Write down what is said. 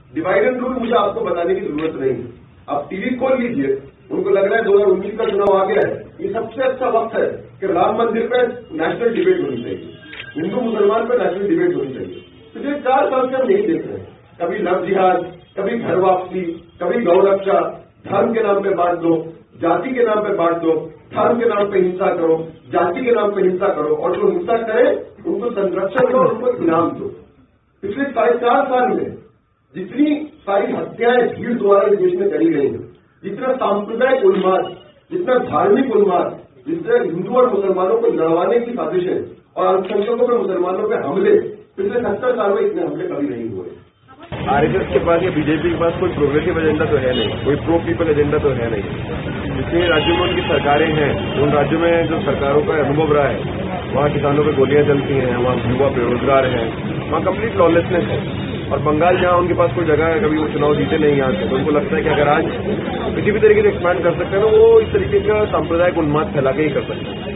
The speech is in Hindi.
डिवाइड एंड रूल मुझे आपको बताने की जरूरत नहीं है। आप टीवी खोल लीजिए, उनको लग रहा है 2019 का चुनाव आ गया है, ये सबसे अच्छा वक्त है कि राम मंदिर पे नेशनल डिबेट होनी चाहिए, हिंदू मुसलमान पे नेशनल डिबेट होनी चाहिए। पिछले 4 साल से हम नहीं देख रहे हैं, कभी लव जिहाद, कभी घर वापसी, कभी गौ रक्षा, धर्म के नाम पे बांट दो, जाति के नाम पे बांट दो, धर्म के नाम पे हिंसा करो, जाति के नाम पे हिंसा करो, और जो हिंसा करे उनको संरक्षण दो, उनको इनाम दो। पिछले 4.5 साल में जितनी सारी हत्याएं भीड़ द्वारा इस देश में करी गई हैं, जितना सांप्रदायिक उन्माद, जितना धार्मिक उन्माद, जितने हिंदू और मुसलमानों को लड़वाने की साजिशें और अल्पसंख्यकों पर मुसलमानों पर हमले, पिछले 70 साल में इतने हमले कभी नहीं हुए। आरएसएस के पास या बीजेपी के पास कोई प्रोग्रेसिव एजेंडा तो है नहीं, कोई प्रो पीपल एजेंडा तो है नहीं। जितने राज्यों में उनकी सरकारें हैं, उन राज्यों में जो सरकारों का अनुभव रहा है, वहाँ किसानों पर गोलियां चलती हैं, वहाँ युवा बेरोजगार हैं, वहाँ कंप्लीट लॉलेसनेस है। और बंगाल जहाँ उनके पास कोई जगह है, कभी वो चुनाव जीते नहीं यहाँ से, तो उनको लगता है कि अगर आज किसी भी तरीके से एक्सपैंड कर सकते हैं तो वो इस तरीके का सांप्रदायिक उन्माद फैला के ही कर सकते हैं।